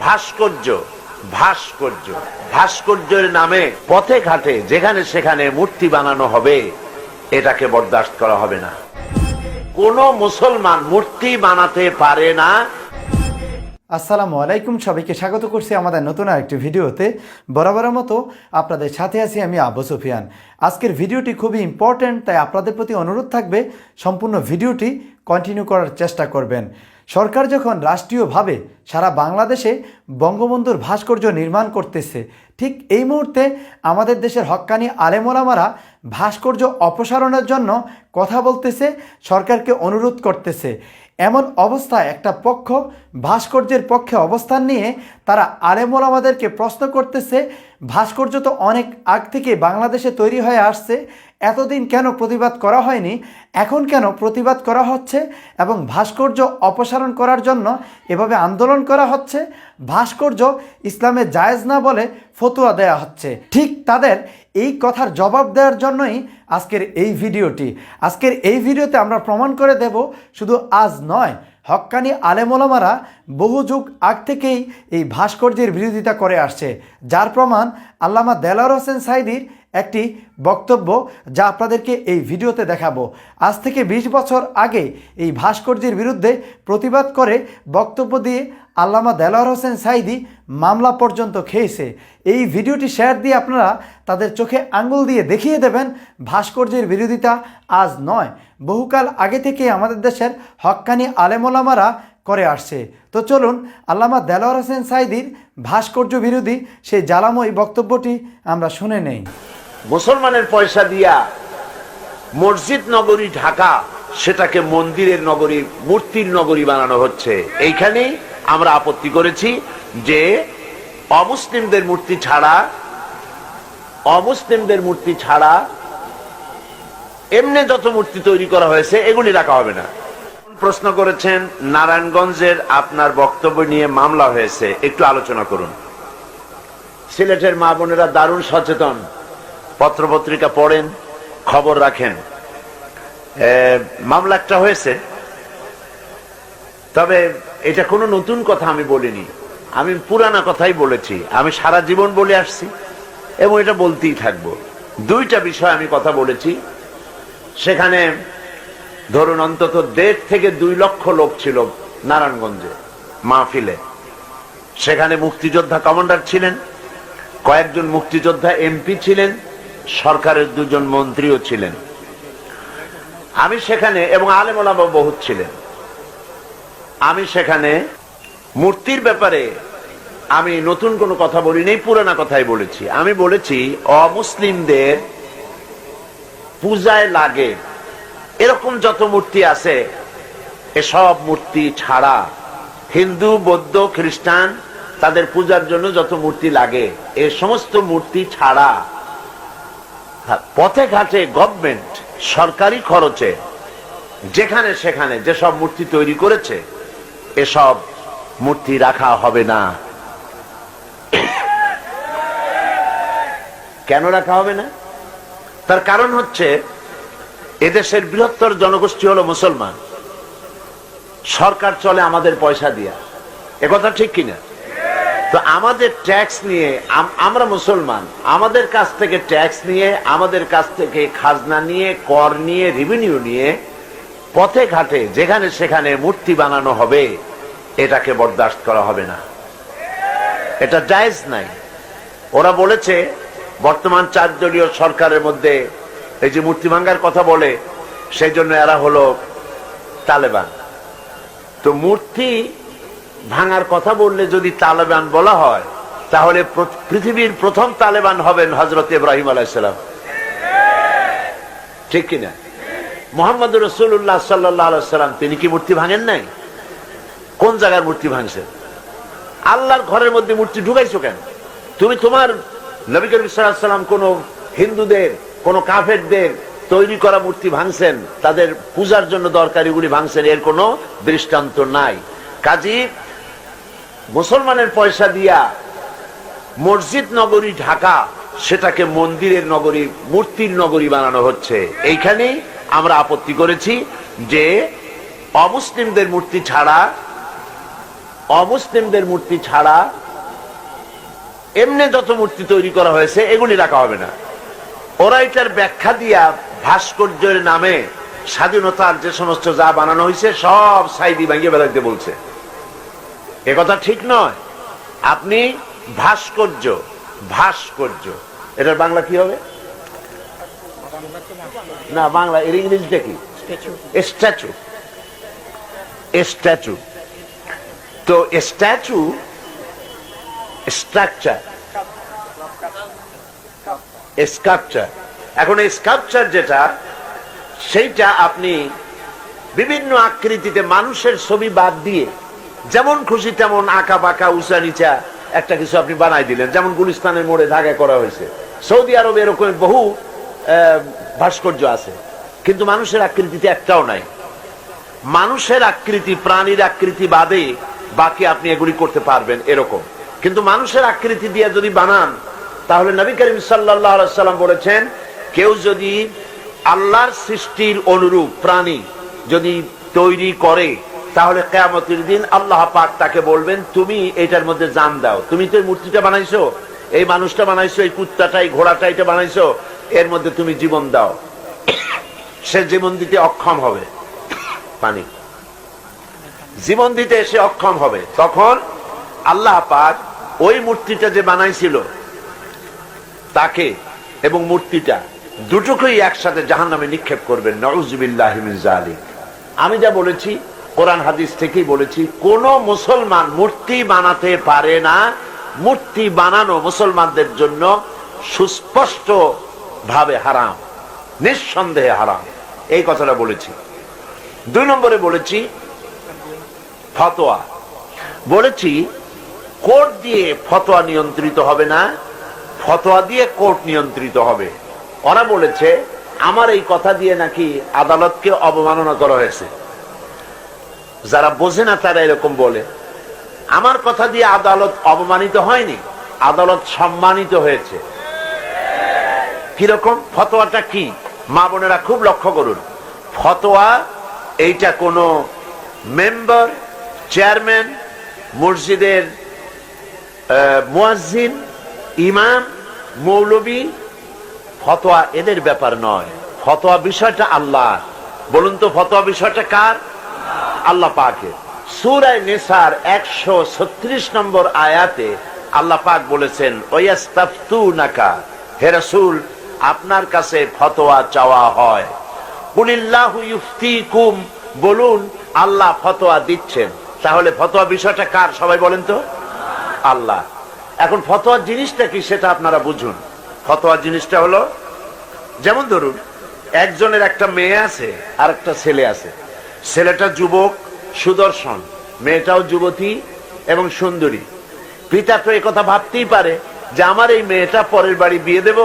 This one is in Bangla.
ভাস্কর্য ভাস্কর্য ভাস্কর্যের নামে পথে ঘাটে যেখানে সেখানে মূর্তি বানানো হবে, এটাকে বরদাস্ত করা হবে না। কোন মুসলমান মূর্তি বানাতে পারে না। আসসালামু আলাইকুম, সবাইকে স্বাগত করছি আমাদের নতুন আরেকটি ভিডিওতে। বরাবরের মতো আপনাদের সাথে আছি আমি আবু সুফিয়ান। আজকের ভিডিওটি খুবই ইম্পর্ট্যান্ট, তাই আপনাদের প্রতি অনুরোধ থাকবে সম্পূর্ণ ভিডিওটি কন্টিনিউ করার চেষ্টা করবেন। সরকার যখন রাষ্ট্রীয়ভাবে সারা বাংলাদেশে বঙ্গবন্ধুর ভাস্কর্য নির্মাণ করতেছে, ঠিক এই মুহূর্তে আমাদের দেশের হক্কানি আলেম ওলামারা ভাস্কর্য অপসারণের জন্য কথা বলতেছে, সরকারকে অনুরোধ করতেছে। এমন অবস্থায় একটা পক্ষ ভাস্কর্যের পক্ষে অবস্থান নিয়ে তারা আলেম ওলামাদেরকে প্রশ্ন করতেছে, ভাস্কর্য তো অনেক আগ থেকে বাংলাদেশে তৈরি হয়ে আসছে, এতদিন কেন প্রতিবাদ করা হয়নি, এখন কেন প্রতিবাদ করা হচ্ছে এবং ভাস্কর্য অপসারণ করার জন্য এভাবে আন্দোলন করা হচ্ছে? ভাস্কর্য ইসলামে জায়েজ না বলে ফতোয়া দেয়া হচ্ছে। ঠিক তাদের এই কথার জবাব দেওয়ার জন্যই আজকের এই ভিডিওটি। আজকের এই ভিডিওতে আমরা প্রমাণ করে দেব, শুধু আজ নয়, হক্কানি আলেম ওলামারা বহু যুগ আগ থেকেই এই ভাস্কর্যের বিরোধিতা করে আসছে, যার প্রমাণ আল্লামা দেলাওয়ার হোসেন সাঈদীর একটি বক্তব্য, যা আপনাদেরকে এই ভিডিওতে দেখাবো। আজ থেকে 20 বছর আগে এই ভাস্কর্যের বিরুদ্ধে প্রতিবাদ করে বক্তব্য দিয়ে আল্লামা দেলাওয়ার হোসেন সাঈদী মামলা পর্যন্ত খেয়েছে। এই ভিডিওটি শেয়ার দিয়ে আপনারা তাদের চোখে আঙ্গুল দিয়ে দেখিয়ে দেবেন ভাস্কর্যের বিরোধিতা আজ নয়, বহুকাল আগে থেকে আমাদের দেশের হক্কানি আলেম ওলামারা করে আসছে। তো চলুন আল্লামা দেলাওয়ার হোসেন সাঈদীর ভাস্কর্য বিরোধী সেই জ্বালাময় বক্তব্যটি আমরা শুনে নেই। মুসলমানের পয়সা দিয়া মসজিদ নগরী ঢাকা, সেটাকে মন্দিরের নগরী, মূর্তির নগরী বানানো হচ্ছে। এইখানেই আমরা আপত্তি করেছি যে অমুসলিমদের মূর্তি ছাড়া এমনি যত মূর্তি তৈরি করা হয়েছে এগুলি রাখা হবে না। প্রশ্ন করেছেন নারায়ণগঞ্জের আপনার বক্তব্য নিয়ে মামলা হয়েছে, একটু আলোচনা করুন। সিলেটের মা বোনেরা দারুণ সচেতন, পত্রপত্রিকা পড়েন, খবর রাখেন। মামলা একটা হয়েছে, তবে এটা কোনো নতুন কথা আমি বলিনি, আমি পুরানা কথাই বলেছি। আমি সারা জীবন বলে আসছি এবং এটা বলতেই থাকবো। দুইটা বিষয় আমি কথা বলেছি। সেখানে ধরুন অন্তত 1.5 থেকে 2 লক্ষ লোক ছিল নারায়ণগঞ্জে মাহফিলে। সেখানে মুক্তিযোদ্ধা কমান্ডার ছিলেন, কয়েকজন মুক্তিযোদ্ধা এমপি ছিলেন, সরকারের 2 জন মন্ত্রীও ছিলেন। আমি সেখানে, এবং আলেম ওলামা বহুত ছিলেন। আমি সেখানে মূর্তির ব্যাপারে আমি নতুন কোনো কথা বলি নাই, পুরানা কথাই বলেছি। আমি বলেছি অমুসলিমদের পূজায় লাগে এরকম যত মূর্তি আছে, এসব মূর্তি ছাড়া হিন্দু, বৌদ্ধ, খ্রিস্টান তাদের পূজার জন্য যত মূর্তি লাগে, এ সমস্ত মূর্তি ছাড়া পথে ঘাটে গভর্নমেন্ট সরকারি খরচে যেখানে সেখানে যেসব মূর্তি তৈরি করেছে, এসব মূর্তি রাখা হবে না। কেন রাখা হবে না? তার কারণ হচ্ছে এদেশের বৃহত্তর জনগোষ্ঠী হলো মুসলমান, সরকার চলে আমাদের পয়সা দিয়া, একথা ঠিক কিনা? তো আমাদের ট্যাক্স নিয়ে, আমরা মুসলমান, আমাদের কাছ থেকে ট্যাক্স নিয়ে, আমাদের কাছ থেকে খাজনা নিয়ে, কর নিয়ে, রেভিনিউ নিয়ে পথে ঘাটে যেখানে সেখানে মূর্তি বানানো হবে, এটাকে বরদাস্ত করা হবে না। এটা জায়েজ নাই। ওরা বলেছে বর্তমান 4 দলীয় সরকারের মধ্যে এই যে মূর্তি ভাঙ্গার কথা বলে, সেই জন্য এরা হলো তালেবান। তো মূর্তি ভাঙার কথা বললে যদি তালেবান বলা হয়, তাহলে পৃথিবীর প্রথম তালেবান হবেন হযরত ইব্রাহিম আলাইহিস সালাম, ঠিক কিনা? মুহাম্মদুর রাসূলুল্লাহ সাল্লাল্লাহু আলাইহি ওয়াসাল্লাম তিনি কি মূর্তি ভাঙেন নাই? কোন জায়গার মূর্তি ভাঙছেন? আল্লাহর ঘরের মধ্যে মূর্তি ঢুকাইছো কেন তুমি? তোমার নবী করিম সাল্লাল্লাহু আলাইহি ওয়াসাল্লাম কোন হিন্দুদের, কোন কাফেরদের তৈরি করা মূর্তি ভাঙছেন, তাদের পূজার জন্য দরকারিগুলি ভাঙছেন, এর কোন দৃষ্টান্ত নাই। কাজী মুসলমানের পয়সা দিয়া মসজিদ নগরী ঢাকা, সেটাকে মন্দিরের নগরী, মূর্তির নগরী বানানো হচ্ছে। এইখানেই আমরা আপত্তি করেছি যে অমুসলিমদের মূর্তি ছাড়া অমুসলিমদের মূর্তি ছাড়া এমনি যত মূর্তি তৈরি করা হয়েছে এগুলি রাখা হবে না। ওরা এটার ব্যাখ্যা দিয়া ভাস্কর্যের নামে স্বাধীনতার যে সমস্ত যা বানানো হয়েছে সব সাইডি ভাঙিয়ে বেড়াইতে বলছে। একথা ঠিক নয়। আপনি ভাস্কর্য, ভাস্কর্য এটার বাংলা কি হবে? না, বাংলা এর ইংরেজিটা কি? স্ট্যাচু। স্ট্যাচু তো স্ট্যাচু স্ট্রাকচার, স্কাল্পচার। এখন এই স্কাল্পচার যেটা, সেইটা আপনি বিভিন্ন আকৃতিতে মানুষের ছবি বাদ দিয়ে যেমন খুশি তেমন আঁকা বাঁকা উঁচা নিচা একটা কিছু আপনি বানাই দিলেন, যেমন গুলিস্তানের মোড়ে ঢাকায় করা হয়েছে। সৌদি আরবে এরকম বহু ভাস্কর্য আছে, কিন্তু মানুষের আকৃতিতে একটাও নাই। মানুষের আকৃতি, প্রাণীর আকৃতি বাদে বাকি আপনি এগুলি করতে পারবেন এরকম। কিন্তু মানুষের আকৃতি দিয়ে যদি বানান, তাহলে নবী করিম সাল্লাল্লাহু আলাইহি সাল্লাম বলেছেন, কেউ যদি আল্লাহর সৃষ্টির অনুরূপ প্রাণী যদি তৈরি করে, তাহলে কিয়ামতের দিন আল্লাহ পাক তাকে বলবেন, তুমি এটার মধ্যে জান দাও। তুমি তো এই মূর্তিটা বানাইছো, এই মানুষটা বানাইছো, এই কুত্তাটা, এই ঘোড়াটা এটা বানাইছো, এর মধ্যে তুমি জীবন দাও। সে জীবন দিতে অক্ষম হবে, পানি জীবন দিতে সে অক্ষম হবে। তখন আল্লাহ পাক ওই মূর্তিটা যে বানাইছিল তাকে এবং মূর্তিটা দুটোকেই একসাথে জাহান্নামে নিক্ষেপ করবেন। নাউযুবিল্লাহি মিন যালিক। আমি যা বলেছি কোরআন হাদিস থেকেই বলেছি, কোন মুসলমান মূর্তি বানাতে পারে না। মূর্তি বানানো মুসলমানদের জন্য সুস্পষ্ট ভাবে হারাম, নিঃসন্দেহে হারাম, এই কথাটা বলেছি। 2 নম্বরে বলেছি ফতোয়া। বলেছি কোর্ট দিয়ে ফতোয়া নিয়ন্ত্রিত হবে না, ফতোয়া দিয়ে কোর্ট নিয়ন্ত্রিত হবে। ওরা বলেছে আমার এই কথা দিয়ে নাকি আদালতকে অবমাননা করা হয়েছে। যারা বোঝে না তারা এরকম বলে। আমার কথা দিয়ে আদালত অবমানিত হয়নি, আদালত সম্মানিত হয়েছে। কিরকম? ফতোয়াটা কি? মা বোনেরা খুব লক্ষ্য করুন। ফতোয়া এইটা কোন মেম্বার, চেয়ারম্যান, মসজিদের মুয়াজ্জিন, ইমাম, মৌলবী, ফতোয়া এদের ব্যাপার নয়। ফতোয়া বিষয়টা আল্লাহ। বলুন তো ফতোয়া বিষয়টা কার? আল্লাহ পাকের। সূরা নিসার 136 নম্বর আয়াতে আল্লাহ পাক বলেছেন, ওয়াস্তাফতুনাকা, হে রাসূল আপনার কাছে ফতোয়া চাওয়া হয়। কুলিল্লাহু ইফতিকুম, বলুন আল্লাহ ফতোয়া দিচ্ছেন। তাহলে ফতোয়া বিষয়টা কার? সবাই বলেন তো। আল্লাহ। এখন ফতোয়া জিনিসটা কি সেটা আপনারা বুঝুন। ফতোয়া জিনিসটা হলো, যেমন ধরুন একজনের একটা মেয়ে আছে আর একটা ছেলে আছে। ছেলেটা যুবক সুদর্শন, মেয়েটাও যুবতী এবং সুন্দরী। পিতা তো একথা ভাবতেই পারে যে আমার এই মেয়েটা পরের বাড়ি বিয়ে দেব,